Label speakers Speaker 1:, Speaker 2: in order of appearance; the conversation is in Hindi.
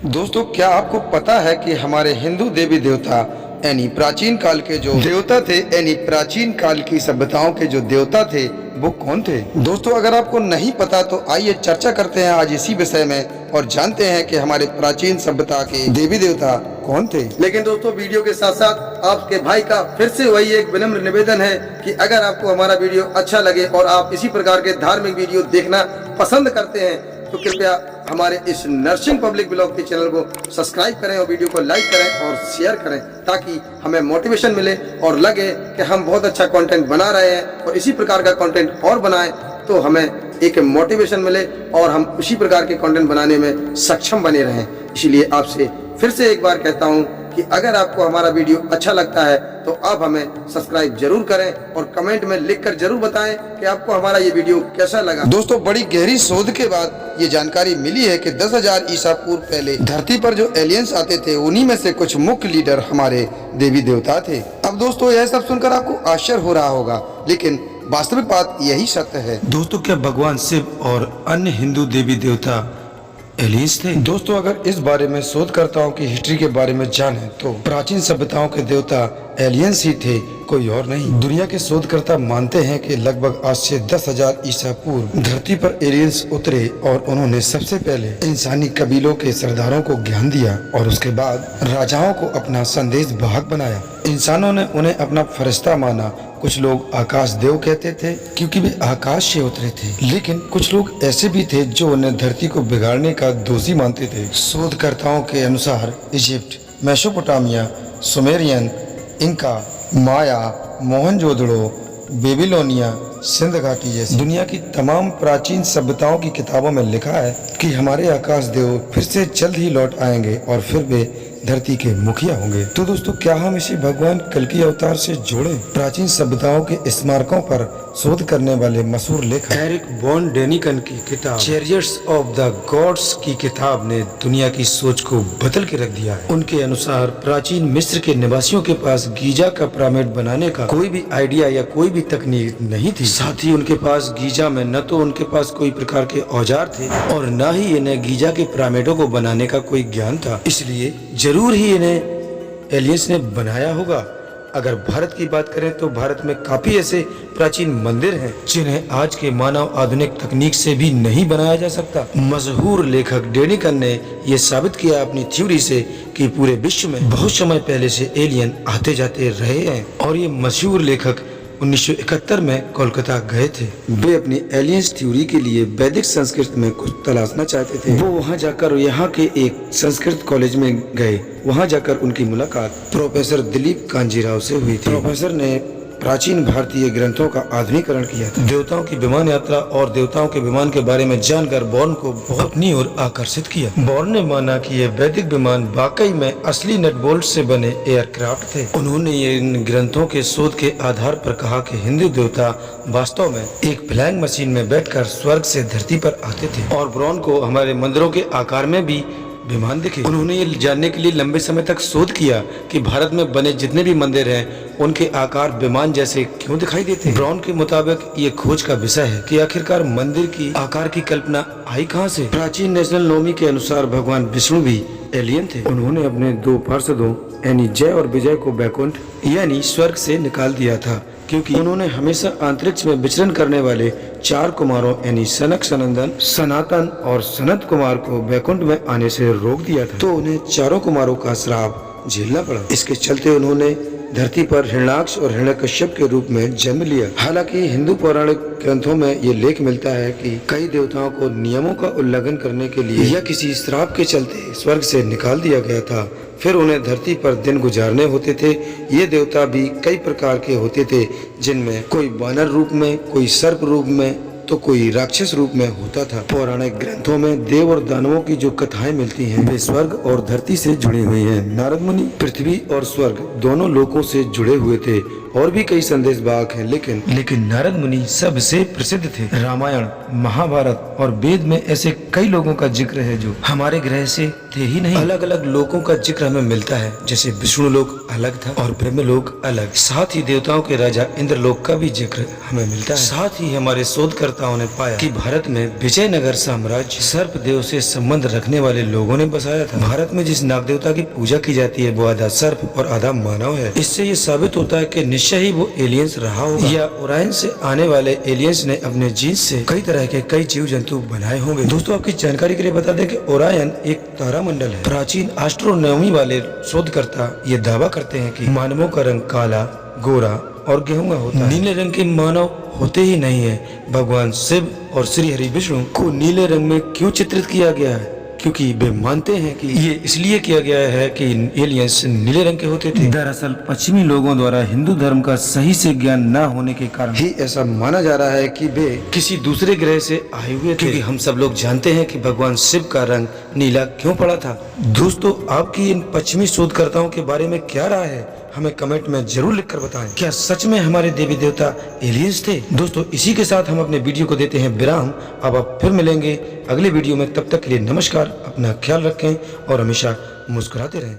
Speaker 1: दोस्तों, क्या आपको पता है कि हमारे हिंदू देवी देवता यानी प्राचीन काल के जो देवता थे यानी प्राचीन काल की सभ्यताओं के जो देवता थे वो कौन थे? दोस्तों, अगर आपको नहीं पता तो आइए चर्चा करते हैं आज इसी विषय में और जानते हैं कि हमारे प्राचीन सभ्यता के देवी देवता कौन थे। लेकिन दोस्तों, वीडियो के साथ साथ आपके भाई का फिर से वही एक विनम्र निवेदन है कि अगर आपको हमारा वीडियो अच्छा लगे और आप इसी प्रकार के धार्मिक वीडियो देखना पसंद करते हैं तो कृपया हमारे इस नर्सिंग पब्लिक ब्लॉग के चैनल को सब्सक्राइब करें और वीडियो को लाइक करें और शेयर करें ताकि हमें मोटिवेशन मिले और लगे कि हम बहुत अच्छा कंटेंट बना रहे हैं और इसी प्रकार का कंटेंट और बनाएं तो हमें एक मोटिवेशन मिले और हम उसी प्रकार के कंटेंट बनाने में सक्षम बने रहें। इसलिए आपसे फिर से एक बार कहता हूं कि अगर आपको हमारा वीडियो अच्छा लगता है तो आप हमें सब्सक्राइब जरूर करें और कमेंट में लिखकर जरूर बताएं कि आपको हमारा ये वीडियो कैसा लगा। दोस्तों, बड़ी गहरी शोध के बाद ये जानकारी मिली है कि 10,000 ईसा पूर्व पहले धरती पर जो एलियंस आते थे उन्हीं में से कुछ मुख्य लीडर हमारे देवी देवता थे। अब दोस्तों, यह सब सुनकर आपको आश्चर्य हो रहा होगा, लेकिन वास्तविक बात यही सत्य है। दोस्तों, क्या भगवान शिव और अन्य हिंदू देवी देवता एलियंस थे? दोस्तों, अगर इस बारे में शोधकर्ताओं की हिस्ट्री के बारे में जाने तो प्राचीन सभ्यताओं के देवता एलियंस ही थे, कोई और नहीं। दुनिया के शोधकर्ता मानते हैं कि लगभग आज से 10,000 ईसा पूर्व धरती पर एलियंस उतरे और उन्होंने सबसे पहले इंसानी कबीलों के सरदारों को ज्ञान दिया और उसके बाद राजाओं को अपना संदेश वाहक बनाया। इंसानों ने उन्हें अपना फरिश्ता माना। कुछ लोग आकाश देव कहते थे क्योंकि वे आकाश से उतरे थे, लेकिन कुछ लोग ऐसे भी थे जो उन्हें धरती को बिगाड़ने का दोषी मानते थे। शोधकर्ताओं के अनुसार इजिप्ट, मेसोपोटामिया, सुमेरियन, इनका, माया, मोहनजोदड़ो, बेबीलोनिया, सिंध घाटी जैसी दुनिया की तमाम प्राचीन सभ्यताओं की किताबों में लिखा है कि हमारे आकाश देव फिर से जल्द ही लौट आएंगे और फिर वे धरती के मुखिया होंगे। तो दोस्तों, क्या हम इसे भगवान कल की अवतार से जोड़ें? प्राचीन सभ्यताओं के स्मारकों पर शोध करने वाले मशहूर लेखक एरिक वॉन डेनिकन की किताब चैरियट्स ऑफ द गॉड्स की किताब ने दुनिया की सोच को बदल के रख दिया है। उनके अनुसार प्राचीन मिस्र के निवासियों के पास गीजा का पिरामिड बनाने का कोई भी आइडिया या कोई भी तकनीक नहीं थी। साथ ही उनके पास गीजा में न तो उनके पास कोई प्रकार के औजार थे और न ही इन्हें गीजा के पिरामिडों को बनाने का कोई ज्ञान था। इसलिए जरूर ही इन्हें एलियंस ने बनाया होगा। अगर भारत की बात करें तो भारत में काफी ऐसे प्राचीन मंदिर हैं जिन्हें आज के मानव आधुनिक तकनीक से भी नहीं बनाया जा सकता। मशहूर लेखक डेनिकन ने यह साबित किया अपनी थ्योरी से कि पूरे विश्व में बहुत समय पहले से एलियन आते जाते रहे हैं और ये मशहूर लेखक 1971 में कोलकाता गए थे। वे अपनी एलियंस थ्योरी के लिए वैदिक संस्कृत में कुछ तलाशना चाहते थे। वो वहाँ जाकर यहाँ के एक संस्कृत कॉलेज में गए। वहाँ जाकर उनकी मुलाकात प्रोफेसर दिलीप कांजीराव से हुई थी। प्रोफेसर ने प्राचीन भारतीय ग्रंथों का आधुनिकीकरण किया था। देवताओं की विमान यात्रा और देवताओं के विमान के बारे में जानकर बॉर्न को अपनी ओर आकर्षित किया। बॉर्न ने माना कि ये वैदिक विमान वाकई में असली नट बोल्ट से बने एयरक्राफ्ट थे। उन्होंने ये इन ग्रंथों के शोध के आधार पर कहा कि हिंदू देवता वास्तव में एक फ्लाइंग मशीन में बैठकर स्वर्ग से धरती पर आते थे और बॉर्न को हमारे मंदिरों के आकार में भी विमान दिखे। उन्होंने ये जानने के लिए लंबे समय तक शोध किया कि भारत में बने जितने भी मंदिर हैं उनके आकार विमान जैसे क्यों दिखाई देते हैं। ब्राउन के मुताबिक ये खोज का विषय है कि आखिरकार मंदिर की आकार की कल्पना आई कहां से। प्राचीन नेशनल नोमी के अनुसार भगवान विष्णु भी एलियन थे। उन्होंने अपने 2 पार्षदों यानी जय और विजय को बैकुंठ यानी स्वर्ग से निकाल दिया था क्योंकि उन्होंने हमेशा अंतरिक्ष में विचरण करने वाले 4 कुमारों यानी सनक, सनंदन, सनातन और सनत कुमार को बैकुंठ में आने से रोक दिया था। तो उन्हें चारों कुमारों का श्राप झेलना पड़ा। इसके चलते उन्होंने धरती पर हिरण्याक्ष और हिरण्यकश्यप के रूप में जन्म लिया। हालांकि हिंदू पौराणिक ग्रंथों में ये लेख मिलता है कि कई देवताओं को नियमों का उल्लंघन करने के लिए या किसी श्राप के चलते स्वर्ग से निकाल दिया गया था। फिर उन्हें धरती पर दिन गुजारने होते थे। ये देवता भी कई प्रकार के होते थे जिनमें कोई वानर रूप में, कोई सर्प रूप में तो कोई राक्षस रूप में होता था। पौराणिक ग्रंथों में देव और दानवों की जो कथाएं मिलती हैं वे स्वर्ग और धरती से जुड़ी हुई हैं। नारद मुनि पृथ्वी और स्वर्ग दोनों लोकों से जुड़े हुए थे और भी कई संदेश वाहक हैं, लेकिन नारद मुनि सबसे प्रसिद्ध थे। रामायण, महाभारत और वेद में ऐसे कई लोगों का जिक्र है जो हमारे ग्रह से थे ही नहीं। अलग अलग लोकों का जिक्र हमें मिलता है, जैसे विष्णु लोक अलग था और ब्रह्म लोक अलग। साथ ही देवताओं के राजा इंद्र लोक का भी जिक्र हमें मिलता है। साथ ही हमारे शोधकर्ताओं ने पाया कि भारत में विजयनगर साम्राज्य सर्प देव से संबंध रखने वाले लोगों ने बसाया था। भारत में जिस नाग देवता की पूजा की जाती है वो आधा सर्प और आधा मानव है। इससे ये साबित होता है कि निश्चय ही वो एलियंस रहा होगा या ओरायन से आने वाले एलियंस ने अपने जीन्स से कई तरह के कई जीव जंतु बनाए होंगे। दोस्तों, आपकी जानकारी के लिए बता दें कि ओरायन एक तारामंडल है। प्राचीन एस्ट्रोनॉमी वाले शोधकर्ता ये दावा करते हैं कि मानवों का रंग काला, गोरा और गेहूं होता है। नीले रंग के मानव होते ही नहीं है। भगवान शिव और श्री हरि विष्णु को नीले रंग में क्यों चित्रित किया गया है? क्योंकि वे मानते हैं कि ये इसलिए किया गया है कि एलियंस नीले रंग के होते थे। दरअसल पश्चिमी लोगों द्वारा हिंदू धर्म का सही से ज्ञान न होने के कारण ही ऐसा माना जा रहा है कि वे किसी दूसरे ग्रह से आए हुए थे। क्योंकि हम सब लोग जानते हैं कि भगवान शिव का रंग नीला क्यों पड़ा था। दोस्तों, आपकी इन पश्चिमी शोधकर्ताओं के बारे में क्या राय है? हमें कमेंट में जरूर लिखकर बताएं। क्या सच में हमारे देवी देवता एलियंस थे? दोस्तों, इसी के साथ हम अपने वीडियो को देते हैं विराम। अब आप फिर मिलेंगे अगले वीडियो में। तब तक के लिए नमस्कार, अपना ख्याल रखें और हमेशा मुस्कुराते रहें।